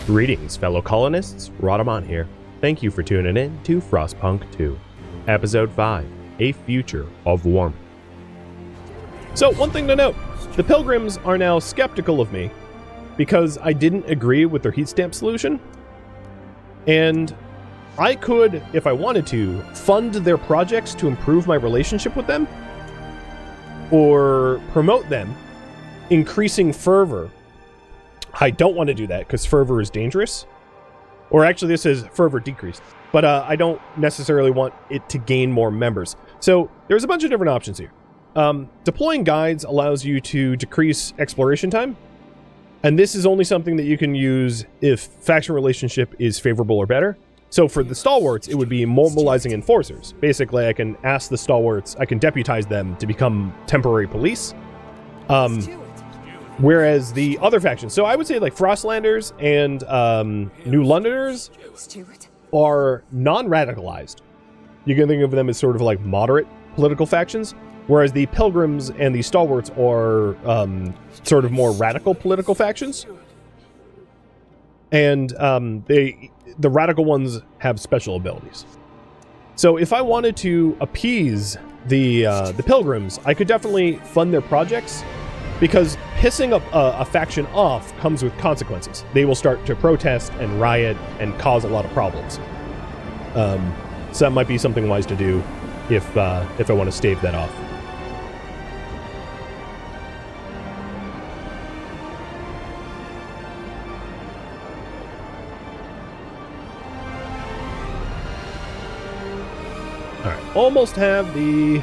Greetings, fellow colonists. Rhadamant here. Thank you for tuning in to Frostpunk 2, Episode 5, A Future of Warmth. So, one thing to note, the Pilgrims are now skeptical of me because I didn't agree with their heat stamp solution. And I could, if I wanted to, fund their projects to improve my relationship with them or promote them, increasing fervor. I don't want to do that because fervor is dangerous. Or actually, this is fervor decreased. But I don't necessarily want it to gain more members. So there's a bunch of different options here. Deploying guides allows you to decrease exploration time. And this is only something that you can use if faction relationship is favorable or better. So for the stalwarts, it would be mobilizing enforcers. Basically, I can ask the stalwarts, I can deputize them to become temporary police. Whereas the other factions, so I would say like Frostlanders and New Londoners are non-radicalized. You can think of them as sort of like moderate political factions, whereas the Pilgrims and the Stalwarts are sort of more radical political factions. And the radical ones have special abilities. So if I wanted to appease the Pilgrims, I could definitely fund their projects, because pissing a faction off comes with consequences. They will start to protest and riot and cause a lot of problems. So that might be something wise to do if I want to stave that off. Alright, almost have the...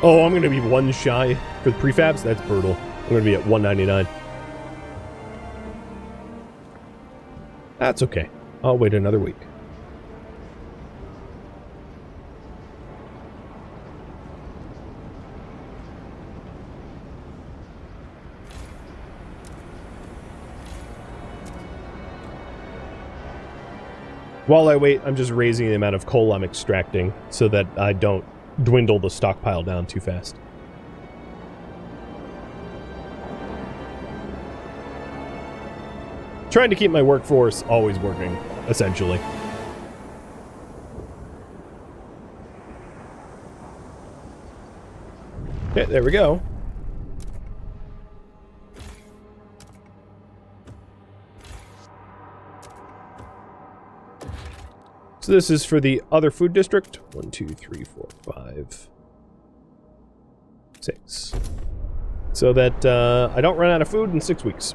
Oh, I'm going to be one shy for the prefabs. That's brutal. I'm going to be at 199. That's okay. I'll wait another week. While I wait, I'm just raising the amount of coal I'm extracting so that I don't dwindle the stockpile down too fast. Trying to keep my workforce always working, essentially. Okay, there we go. So this is for the other food district. 1, 2, 3, 4, 5, 6. So that I don't run out of food in 6 weeks.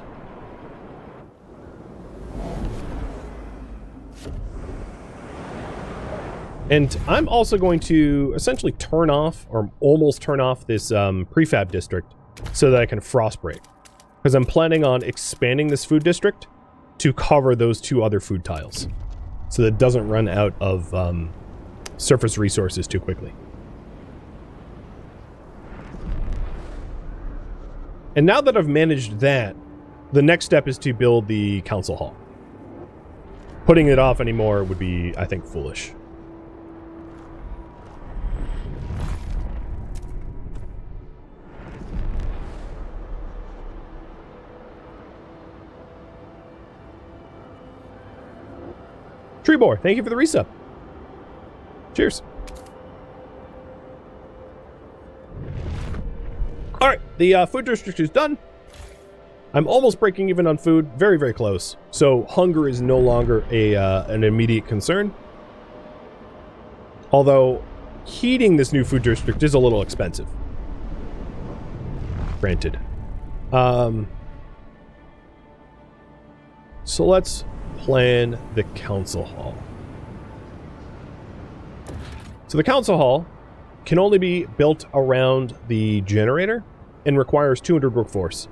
And I'm also going to essentially turn off, or almost turn off, this prefab district so that I can frost break. Because I'm planning on expanding this food district to cover those 2 other food tiles, so that it doesn't run out of surface resources too quickly. And now that I've managed that, the next step is to build the council hall. Putting it off anymore would be, I think, foolish. Treebor, thank you for the resub. Cheers. Alright, the food district is done. I'm almost breaking even on food. Very, very close. So hunger is no longer an immediate concern. Although heating this new food district is a little expensive. Granted. So let's plan the council hall. So the council hall can only be built around the generator and requires 200 workforce.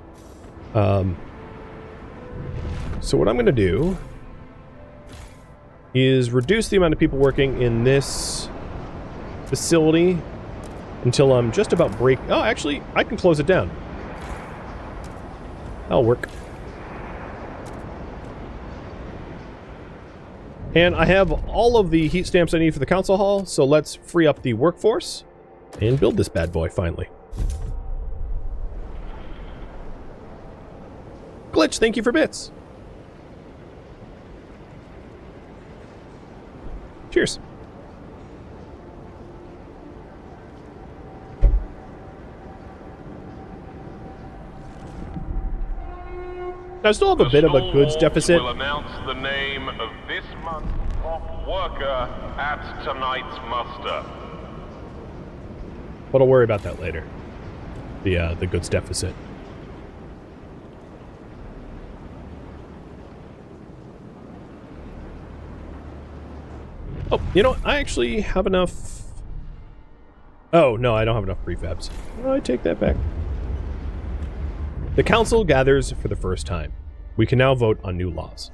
So what I'm going to do is reduce the amount of people working in this facility until I'm just about break. Oh, actually, I can close it down. That'll work. And I have all of the heat stamps I need for the council hall, so let's free up the workforce and build this bad boy finally. Glitch, thank you for bits. Cheers. I still have a bit of a goods deficit. Will announce the name of this month's top worker at tonight's muster. But I'll worry about that later. The goods deficit. Oh, you know what? I actually have enough... Oh, no, I don't have enough prefabs. I take that back. The council gathers for the first time. We can now vote on new laws.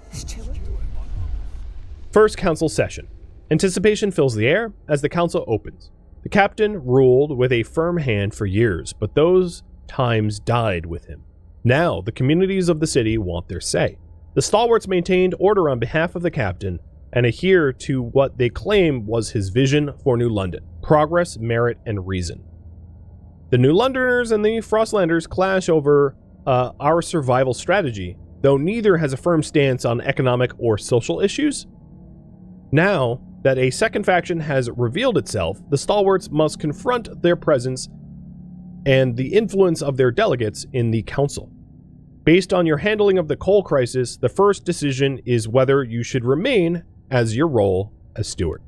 First council session. Anticipation fills the air as the council opens. The captain ruled with a firm hand for years, but those times died with him. Now, the communities of the city want their say. The stalwarts maintained order on behalf of the captain and adhere to what they claim was his vision for New London: progress, merit, and reason. The New Londoners and the Frostlanders clash over our survival strategy, though neither has a firm stance on economic or social issues. Now that a second faction has revealed itself, the stalwarts must confront their presence and the influence of their delegates in the council. Based on your handling of the coal crisis, the first decision is whether you should remain as your role as steward.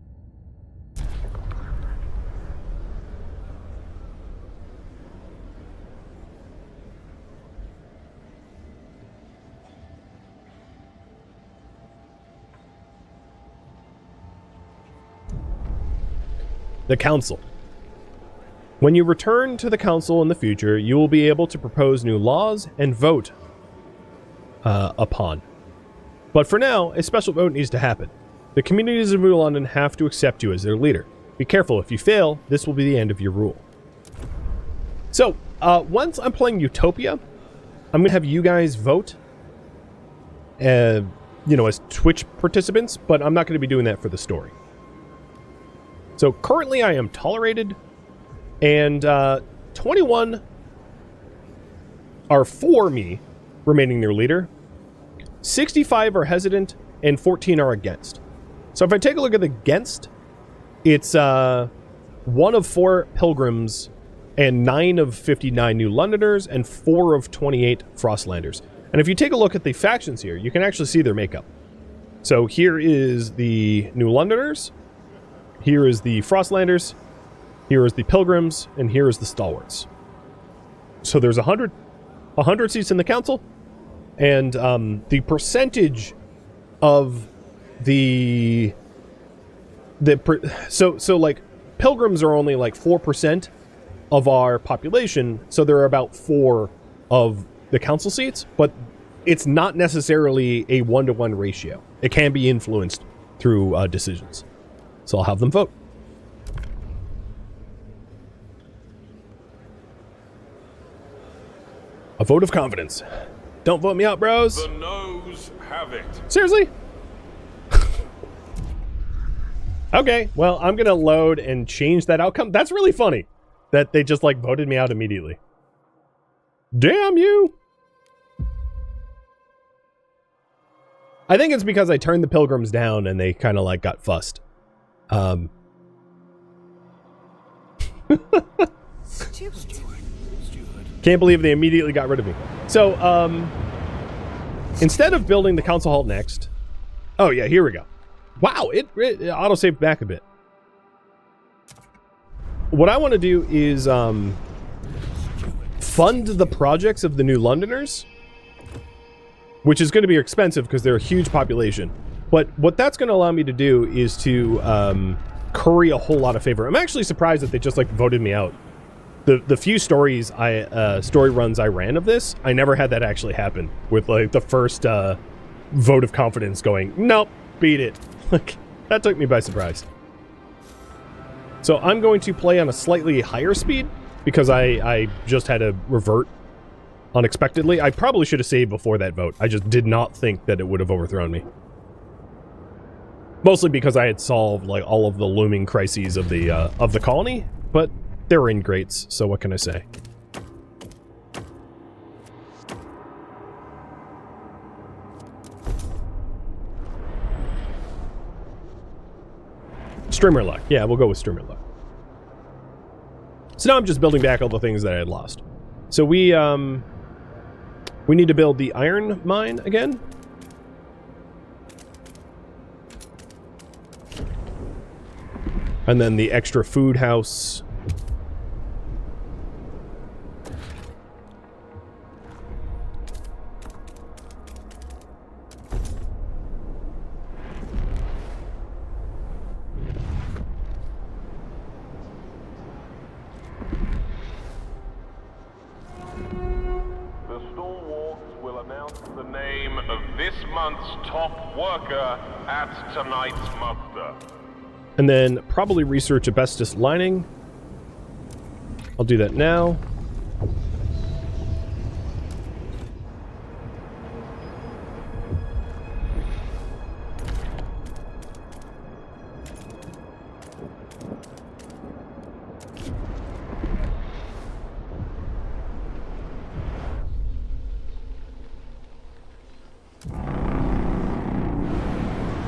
The council. When you return to the council in the future, you will be able to propose new laws and vote upon. But for now, a special vote needs to happen. The communities of New London have to accept you as their leader. Be careful, if you fail, this will be the end of your rule. So, once I'm playing Utopia, I'm going to have you guys vote, you know, as Twitch participants, but I'm not going to be doing that for the story. So currently I am tolerated, and 21 are for me remaining their leader, 65 are hesitant, and 14 are against. So if I take a look at the against, it's 1 of 4 pilgrims and 9 of 59 New Londoners and 4 of 28 Frostlanders. And if you take a look at the factions here, you can actually see their makeup. So here is the New Londoners, here is the Frostlanders, here is the Pilgrims, and here is the Stalwarts. So there's 100 seats in the council, and the percentage of so like Pilgrims are only like 4% of our population, so there are about 4 of the council seats, but it's not necessarily a 1-to-1 ratio. It can be influenced through decisions. So I'll have them vote. A vote of confidence. Don't vote me out, bros. The noes have it. Seriously? Okay, well, I'm gonna load and change that outcome. That's really funny that they just like voted me out immediately. Damn you! I think it's because I turned the Pilgrims down and they kind of like got fussed. Can't believe they immediately got rid of me. So, instead of building the council hall next... Oh, yeah, here we go. Wow, it auto-saved back a bit. What I want to do is fund the projects of the New Londoners, which is going to be expensive because they're a huge population. But what that's going to allow me to do is to curry a whole lot of favor. I'm actually surprised that they just like voted me out. The few story runs I ran of this, I never had that actually happen with like the first vote of confidence going, nope, beat it. Like that took me by surprise. So I'm going to play on a slightly higher speed because I just had to revert unexpectedly. I probably should have saved before that vote. I just did not think that it would have overthrown me. Mostly because I had solved like all of the looming crises of the colony, but they're ingrates, so what can I say? Streamer luck. Yeah, we'll go with streamer luck. So now I'm just building back all the things that I had lost. So we need to build the iron mine again. And then the extra food house. The stalwarts will announce the name of this month's top worker at tonight's muster. And then probably research asbestos lining. I'll do that now.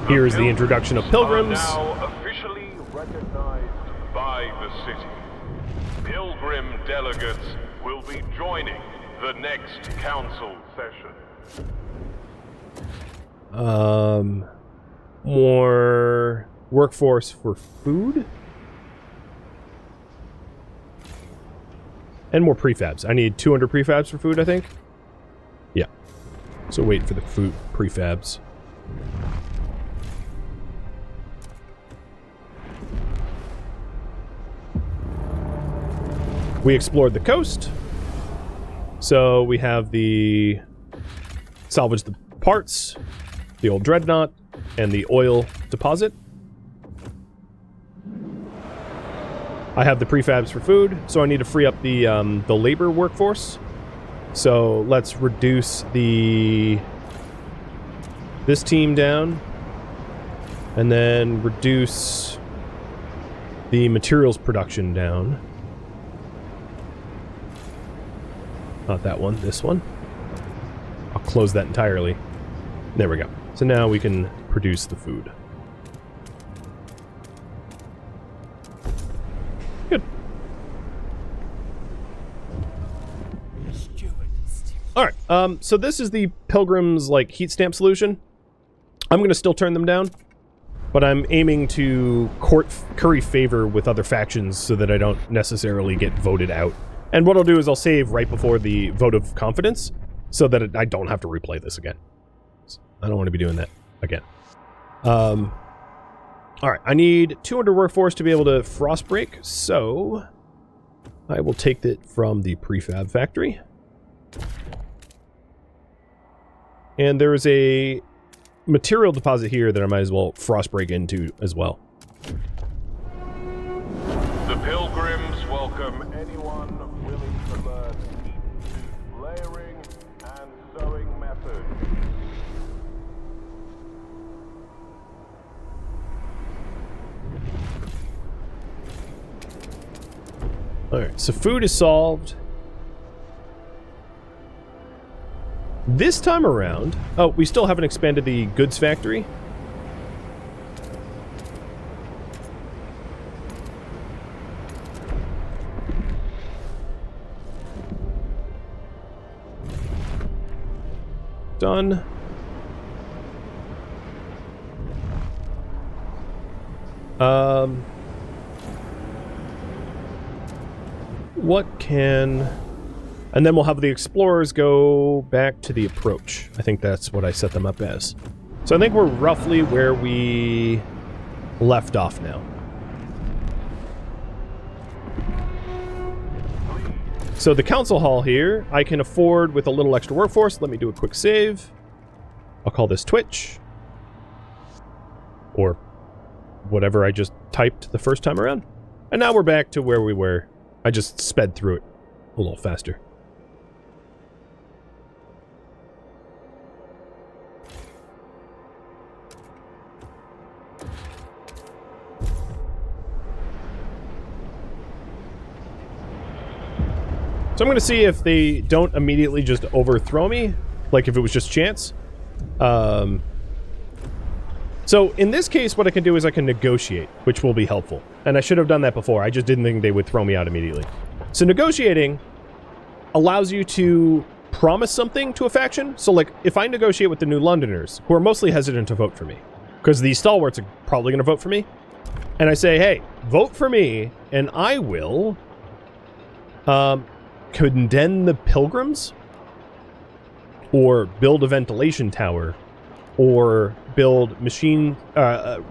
Here's the introduction of pilgrims. Are now officially recognized by the city. Pilgrim delegates will be joining the next council session. More workforce for food? And more prefabs. I need 200 prefabs for food, I think. Yeah. So wait for the food prefabs. We explored the coast. So we have the salvage the parts, the old dreadnought, and the oil deposit. I have the prefabs for food, so I need to free up the labor workforce. So let's reduce this team down, and then reduce the materials production down. Not that one, this one. I'll close that entirely. There we go. So now we can produce the food. Good. Alright, so this is the Pilgrim's, like, heat stamp solution. I'm gonna still turn them down, but I'm aiming to curry favor with other factions so that I don't necessarily get voted out. And what I'll do is I'll save right before the vote of confidence so that I don't have to replay this again. I don't want to be doing that again. Alright, I need 200 workforce to be able to frost break, so I will take it from the prefab factory. And there is a material deposit here that I might as well frost break into as well. The Pilgrims welcome anyone willing to learn each layering and sewing methods. Alright, so food is solved. This time around... Oh, we still haven't expanded the goods factory. Done. What can... And then we'll have the explorers go back to the approach. I think that's what I set them up as. So I think we're roughly where we left off now. So the council hall here, I can afford with a little extra workforce. Let me do a quick save. I'll call this Twitch. Or whatever I just typed the first time around. And now we're back to where we were. I just sped through it a little faster. So I'm going to see if they don't immediately just overthrow me, like if it was just chance. So in this case, what I can do is I can negotiate, which will be helpful. And I should have done that before. I just didn't think they would throw me out immediately. So negotiating allows you to promise something to a faction. So like if I negotiate with the New Londoners, who are mostly hesitant to vote for me, because the stalwarts are probably going to vote for me, and I say, hey, vote for me, and I will condemn the pilgrims, or build a ventilation tower, or build machine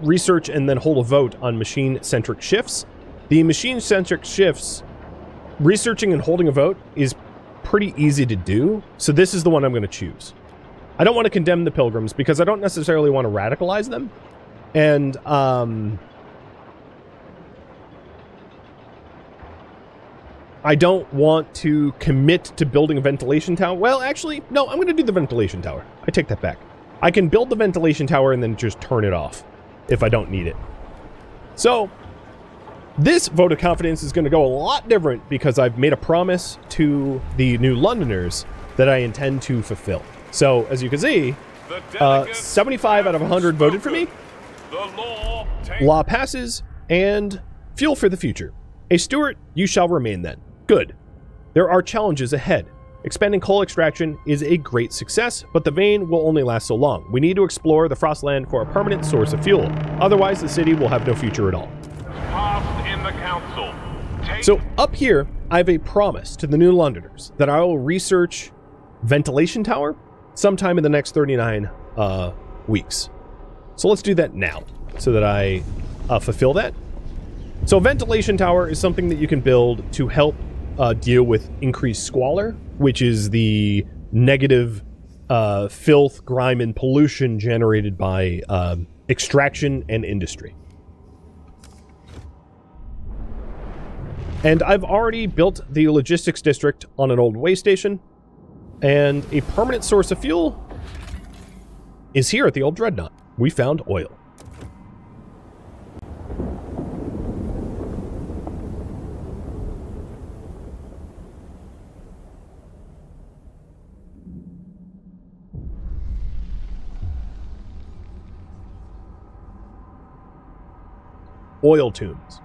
research and then hold a vote on machine-centric shifts. The machine-centric shifts, researching and holding a vote is pretty easy to do, so this is the one I'm going to choose. I don't want to condemn the pilgrims because I don't necessarily want to radicalize them, and I don't want to commit to building a ventilation tower. Well, actually, no, I'm going to do the ventilation tower. I take that back. I can build the ventilation tower and then just turn it off if I don't need it. So, this vote of confidence is going to go a lot different because I've made a promise to the New Londoners that I intend to fulfill. So, as you can see, 75 out of 100 voted for me. Law passes, and fuel for the future. A Stewart, you shall remain then. Good. There are challenges ahead. Expanding coal extraction is a great success, but the vein will only last so long. We need to explore the Frostland for a permanent source of fuel. Otherwise, the city will have no future at all. Passed in the council. So up here, I have a promise to the New Londoners that I will research ventilation tower sometime in the next 39 weeks. So let's do that now so that I fulfill that. So a ventilation tower is something that you can build to help deal with increased squalor, which is the negative filth, grime, and pollution generated by extraction and industry. And I've already built the logistics district on an old way station, and a permanent source of fuel is here at the old Dreadnought. We found oil. Oil tombs.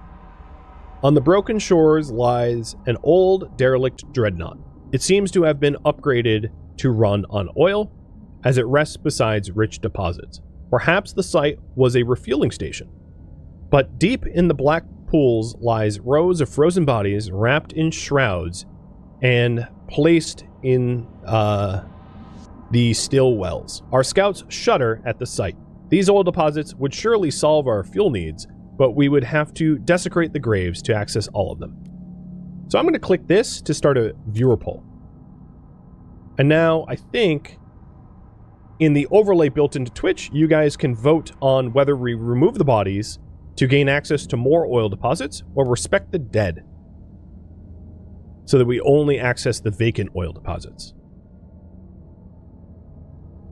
On the broken shores lies an old, derelict dreadnought. It seems to have been upgraded to run on oil, as it rests beside rich deposits. Perhaps the site was a refueling station. But deep in the black pools lies rows of frozen bodies wrapped in shrouds and placed in the still wells. Our scouts shudder at the sight. These oil deposits would surely solve our fuel needs, but we would have to desecrate the graves to access all of them. So I'm going to click this to start a viewer poll. And now I think in the overlay built into Twitch, you guys can vote on whether we remove the bodies to gain access to more oil deposits or respect the dead so that we only access the vacant oil deposits.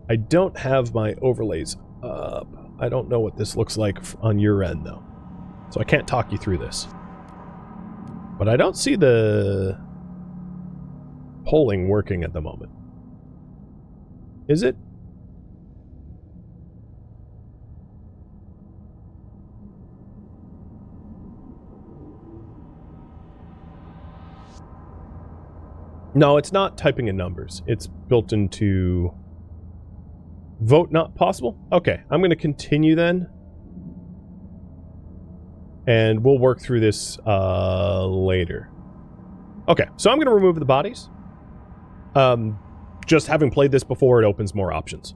I don't have my overlays up. I don't know what this looks like on your end though. So I can't talk you through this. But I don't see the polling working at the moment. Is it? No, it's not typing in numbers. It's built into vote not possible. Okay, I'm going to continue then. And we'll work through this later. Okay, so I'm going to remove the bodies. Just having played this before, it opens more options.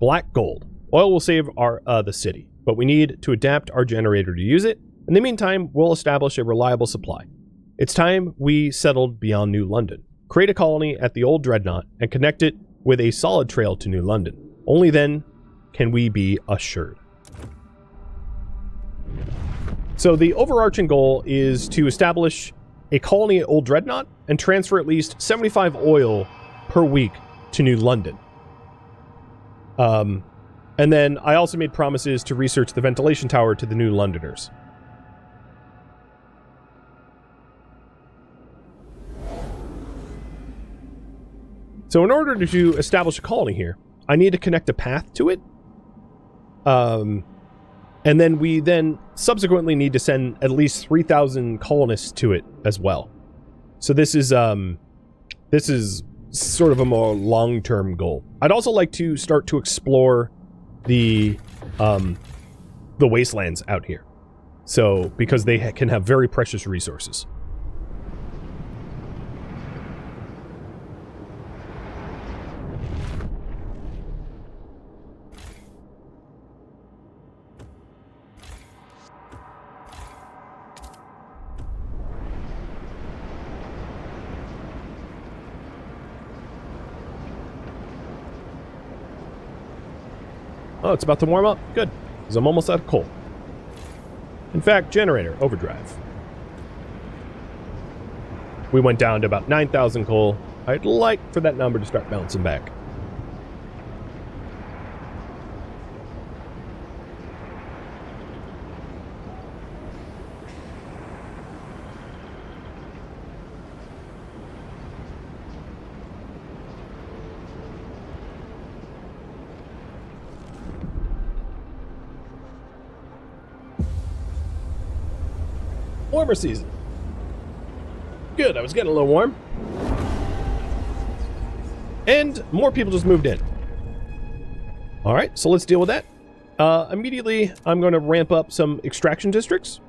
Black gold. Oil will save our the city, but we need to adapt our generator to use it. In the meantime, we'll establish a reliable supply. It's time we settled beyond New London. Create a colony at the old Dreadnought and connect it with a solid trail to New London. Only then can we be assured. So the overarching goal is to establish a colony at Old Dreadnought and transfer at least 75 oil per week to New London. And then I also made promises to research the ventilation tower to the New Londoners. So in order to establish a colony here, I need to connect a path to it. And then we then subsequently need to send at least 3,000 colonists to it as well. So this is sort of a more long-term goal. I'd also like to start to explore the wastelands out here. So, because they can have very precious resources. Oh, it's about to warm up. Good, because I'm almost out of coal. In fact, generator, overdrive. We went down to about 9,000 coal. I'd like for that number to start bouncing back. Warmer season. Good, I was getting a little warm. And more people just moved in. Alright, so let's deal with that. Immediately, I'm going to ramp up some extraction districts.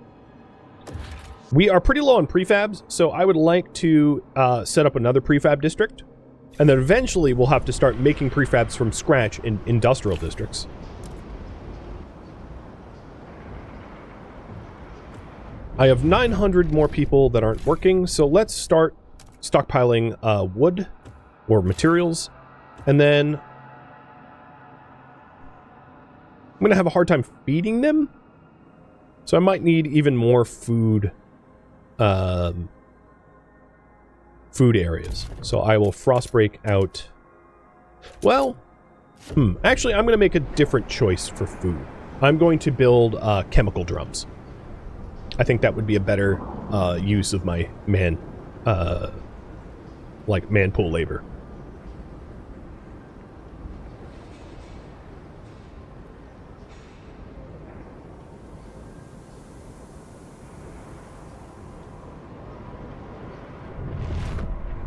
We are pretty low on prefabs, so I would like to set up another prefab district. And then eventually we'll have to start making prefabs from scratch in industrial districts. I have 900 more people that aren't working, so let's start stockpiling wood or materials, and then I'm going to have a hard time feeding them, so I might need even more food areas. So I will frost break out, well, actually I'm going to make a different choice for food. I'm going to build chemical drums. I think that would be a better use of my manpool labor.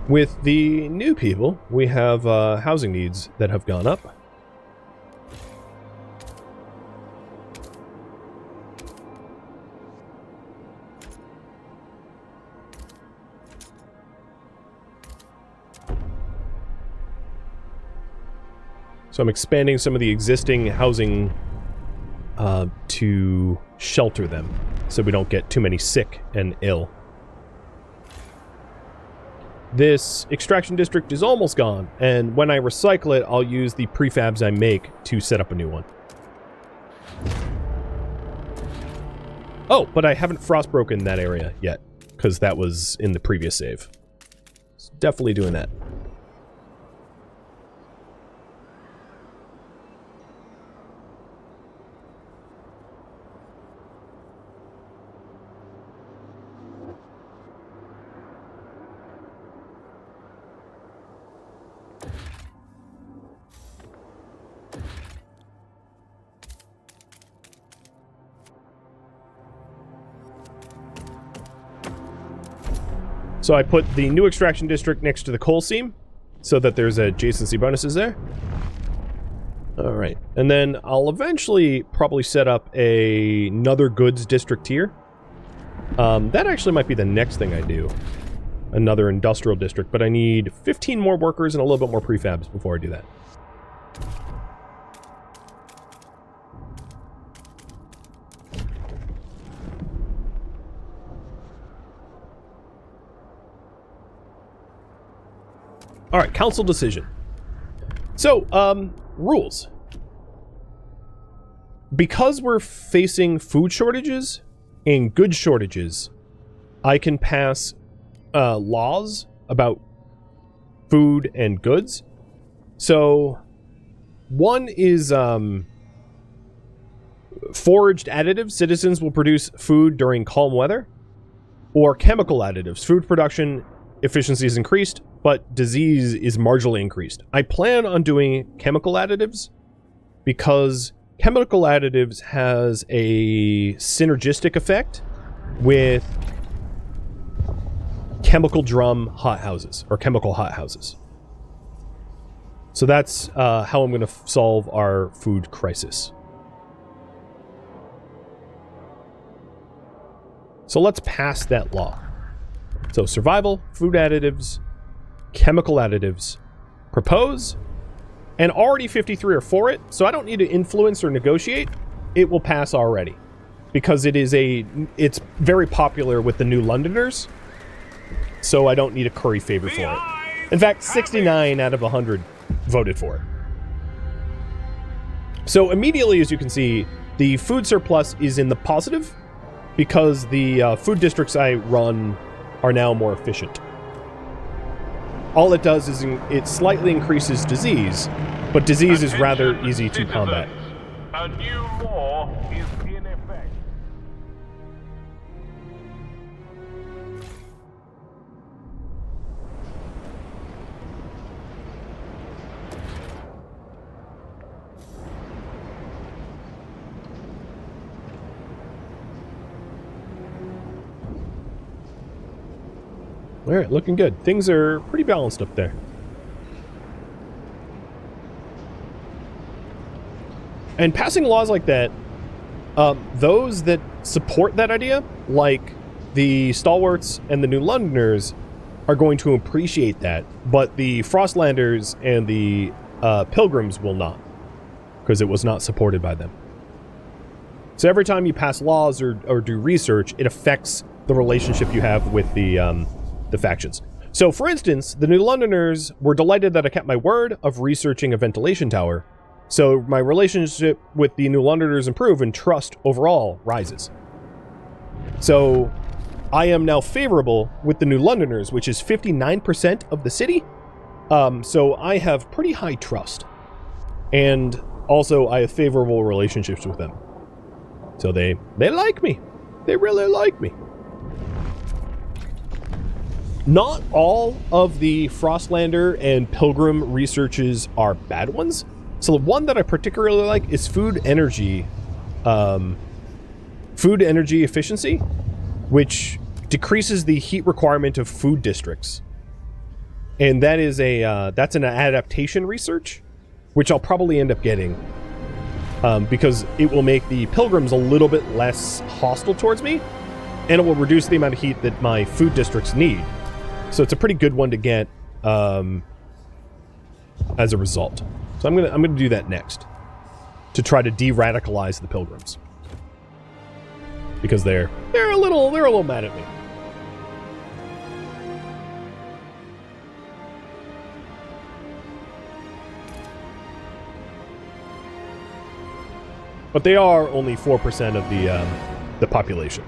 With the new people, we have housing needs that have gone up. So I'm expanding some of the existing housing to shelter them, so we don't get too many sick and ill. This extraction district is almost gone, and when I recycle it, I'll use the prefabs I make to set up a new one. Oh, but I haven't frostbroken that area yet, because that was in the previous save. So definitely doing that. So I put the new extraction district next to the coal seam so that there's adjacency bonuses there. Alright, and then I'll eventually probably set up another goods district here. That actually might be the next thing I do. Another industrial district, but I need 15 more workers and a little bit more prefabs before I do that. Alright, council decision. So, rules. Because we're facing food shortages and goods shortages, I can pass laws about food and goods. So, one is foraged additives. Citizens will produce food during calm weather. Or chemical additives. Food production efficiency is increased, but disease is marginally increased. I plan on doing chemical additives because chemical additives has a synergistic effect with chemical drum hothouses, or chemical hothouses. So that's how I'm going to solve our food crisis. So let's pass that law. So survival, food additives, chemical additives, propose, and already 53 are for it, so I don't need to influence or negotiate. It will pass already because it's very popular with the New Londoners, so I don't need a curry favor for it. In fact, 69 out of 100 voted for it. So immediately, as you can see, the food surplus is in the positive because the food districts I run are now more efficient. All it does is it slightly increases disease, but disease is rather easy to combat. A new law is in effect. All right, looking good. Things are pretty balanced up there. And passing laws like that, those that support that idea, like the Stalwarts and the New Londoners, are going to appreciate that, but the Frostlanders and the Pilgrims will not, because it was not supported by them. So every time you pass laws or do research, it affects the relationship you have with the factions. So, for instance, the New Londoners were delighted that I kept my word of researching a ventilation tower. So my relationship with the New Londoners improved and trust overall rises. So I am now favorable with the New Londoners, which is 59% of the city. So I have pretty high trust. And also I have favorable relationships with them. So they like me. They really like me. Not all of the Frostlander and Pilgrim researches are bad ones. So the one that I particularly like is food energy efficiency, which decreases the heat requirement of food districts. And that is that's an adaptation research, which I'll probably end up getting because it will make the Pilgrims a little bit less hostile towards me, and it will reduce the amount of heat that my food districts need. So it's a pretty good one to get as a result. So I'm gonna do that next to try to de-radicalize the Pilgrims because they're a little mad at me. But they are only 4% of the population.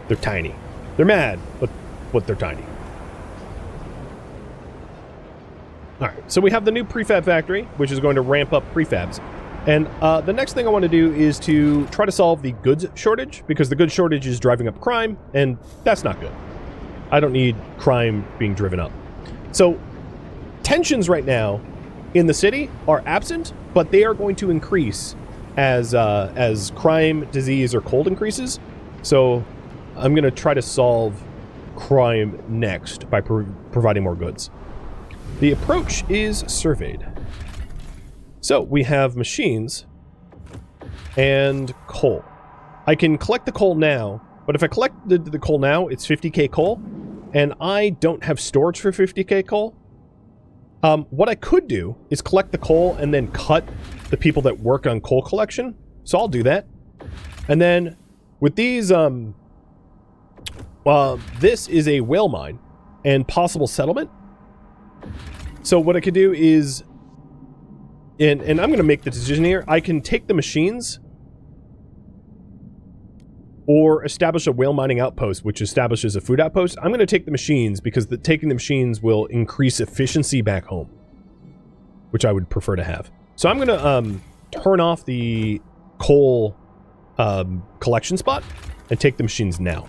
They're tiny. They're mad, but they're tiny. Alright, so we have the new prefab factory, which is going to ramp up prefabs. And the next thing I want to do is to try to solve the goods shortage, because the goods shortage is driving up crime, and that's not good. I don't need crime being driven up. So, tensions right now in the city are absent, but they are going to increase as crime, disease, or cold increases. So, I'm going to try to solve crime next by providing more goods. The approach is surveyed. So we have machines and coal. I can collect the coal now, but if I collect the coal now, it's 50k coal, and I don't have storage for 50k coal. What I could do is collect the coal and then cut the people that work on coal collection. So I'll do that. And then with these, this is a whale mine and possible settlement. So what I could do is, and I'm going to make the decision here, I can take the machines or establish a whale mining outpost, which establishes a food outpost. I'm going to take the machines because taking the machines will increase efficiency back home, which I would prefer to have. So I'm going to turn off the coal collection spot and take the machines now.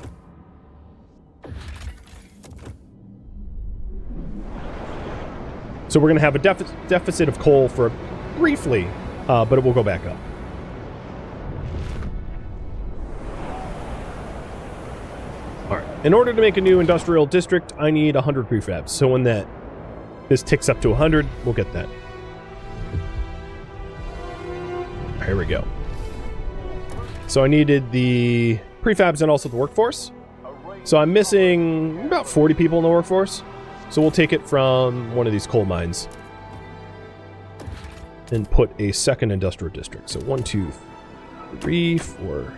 So we're going to have a deficit of coal for briefly, but it will go back up. All right. In order to make a new industrial district, I need 100 prefabs. So when this ticks up to 100, we'll get that. Here we go. So I needed the prefabs and also the workforce. So I'm missing about 40 people in the workforce. So we'll take it from one of these coal mines and put a second industrial district. So 1, 2, 3, 4.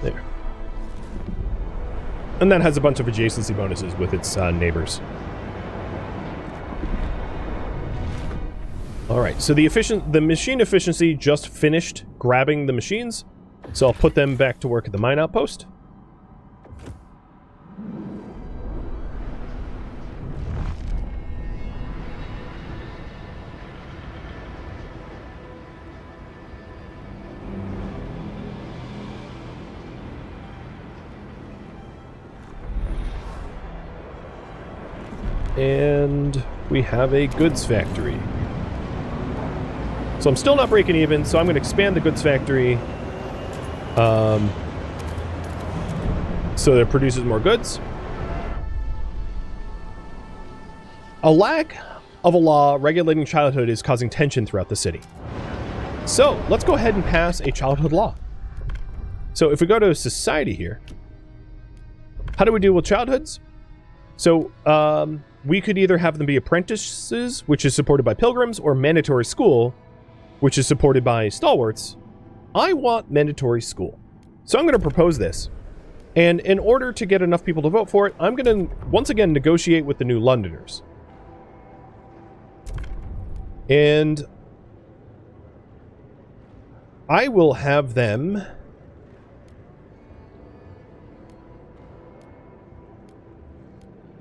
There. And that has a bunch of adjacency bonuses with its neighbors. Alright, so the machine efficiency just finished grabbing the machines. So I'll put them back to work at the mine outpost. And we have a goods factory. So I'm still not breaking even, so I'm going to expand the goods factory so that it produces more goods. A lack of a law regulating childhood is causing tension throughout the city. So let's go ahead and pass a childhood law. So if we go to society here, how do we deal with childhoods? So we could either have them be apprentices, which is supported by pilgrims, or mandatory school, which is supported by stalwarts. I want mandatory school. So I'm going to propose this. And in order to get enough people to vote for it, I'm going to, once again, negotiate with the New Londoners. And I will have them...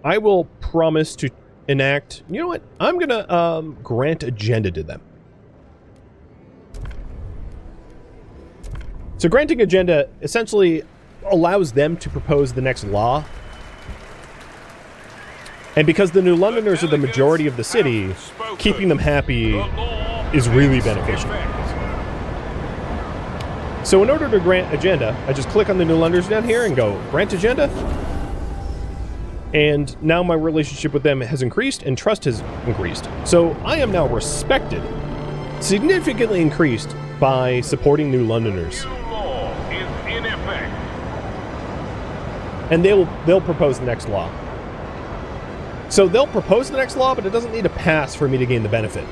I will promise to enact... You know what? I'm going to grant agenda to them. So granting agenda essentially allows them to propose the next law. And because the New Londoners are the majority of the city, keeping them happy is really beneficial. So in order to grant agenda, I just click on the New Londoners down here and go grant agenda. And now my relationship with them has increased and trust has increased. So I am now respected, significantly increased by supporting New Londoners. And they'll propose the next law. So they'll propose the next law, but it doesn't need to pass for me to gain the benefit.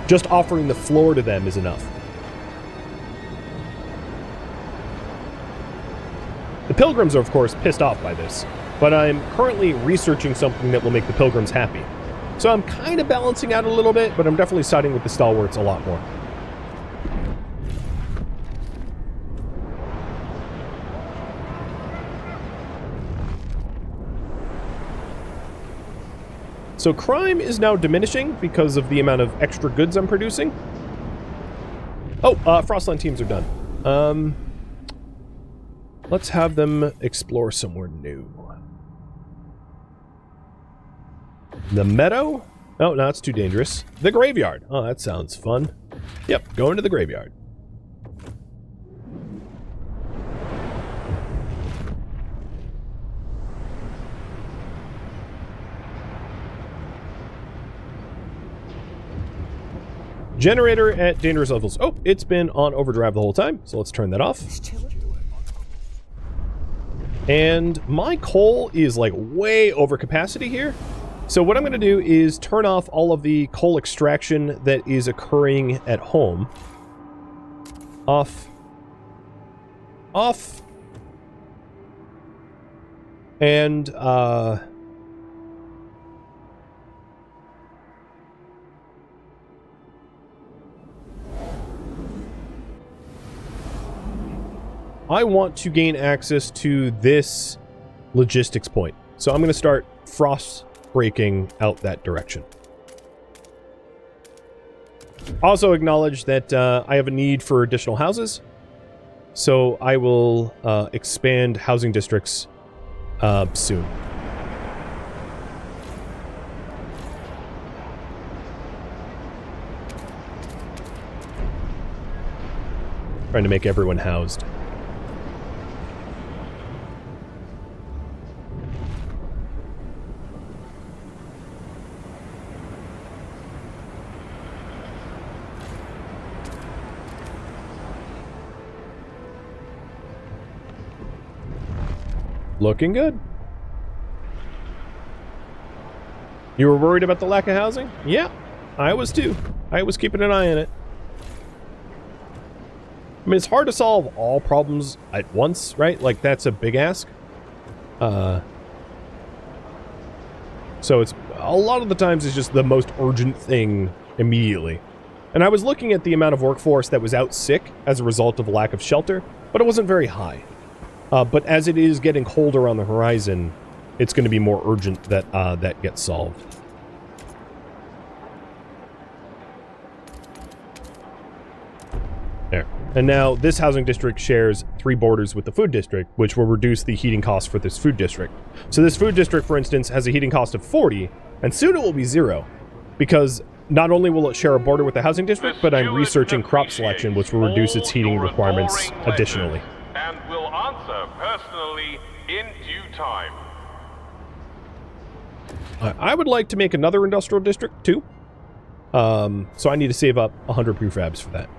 Just offering the floor to them is enough. The Pilgrims are, of course, pissed off by this, but I'm currently researching something that will make the Pilgrims happy. So I'm kind of balancing out a little bit, but I'm definitely siding with the Stalwarts a lot more. So crime is now diminishing because of the amount of extra goods I'm producing. Oh, Frostland teams are done. Let's have them explore somewhere new. The meadow? Oh, no, it's too dangerous. The graveyard. Oh, that sounds fun. Yep, going to the graveyard. Generator at dangerous levels. Oh, it's been on overdrive the whole time, so let's turn that off. And my coal is like way over capacity here. So what I'm going to do is turn off all of the coal extraction that is occurring at home. Off. Off. And, I want to gain access to this logistics point. So I'm going to start frost breaking out that direction. Also acknowledge that I have a need for additional houses. So I will expand housing districts soon. Trying to make everyone housed. Looking good. You were worried about the lack of housing? Yeah, I was too. I was keeping an eye on it. I mean, it's hard to solve all problems at once, right? Like, that's a big ask. So it's a lot of the times it's just the most urgent thing immediately. And I was looking at the amount of workforce that was out sick as a result of lack of shelter, but it wasn't very high. But as it is getting colder on the horizon, it's going to be more urgent that that gets solved. There. And now this housing district shares 3 borders with the food district, which will reduce the heating cost for this food district. So this food district, for instance, has a heating cost of 40, and soon it will be 0, because not only will it share a border with the housing district, but I'm researching crop selection, which will reduce its heating requirements additionally. And will answer personally in due time. I would like to make another industrial district too. So I need to save up 100 prefabs for that.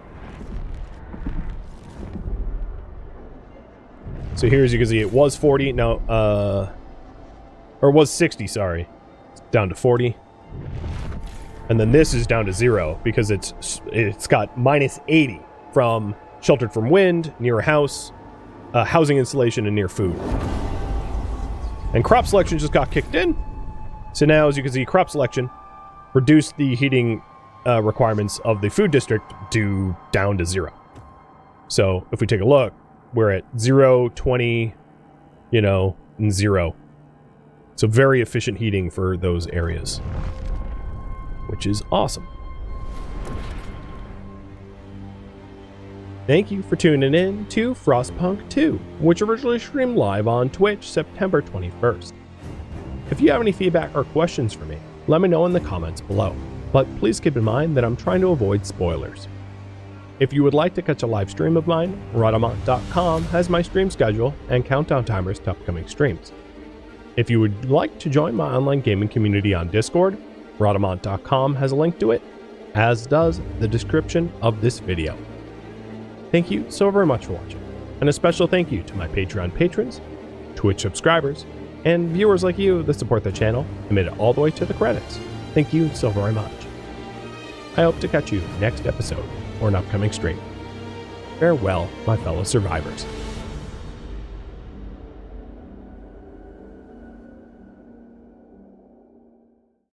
So here, as you can see, it was 40 now, or was 60, sorry. It's down to 40. And then this is down to 0 because it's got minus 80 from sheltered from wind, near a house, housing installation, and near food. And crop selection just got kicked in. So now, as you can see, crop selection reduced the heating requirements of the food district down to 0. So if we take a look, we're at 0, 20, and 0. So very efficient heating for those areas, which is awesome. Thank you for tuning in to Frostpunk 2, which originally streamed live on Twitch September 21st. If you have any feedback or questions for me, let me know in the comments below, but please keep in mind that I'm trying to avoid spoilers. If you would like to catch a live stream of mine, Rhadamant.com has my stream schedule and countdown timers to upcoming streams. If you would like to join my online gaming community on Discord, Rhadamant.com has a link to it, as does the description of this video. Thank you so very much for watching, and a special thank you to my Patreon patrons, Twitch subscribers, and viewers like you that support the channel and made it all the way to the credits. Thank you so very much. I hope to catch you next episode or an upcoming stream. Farewell, my fellow survivors.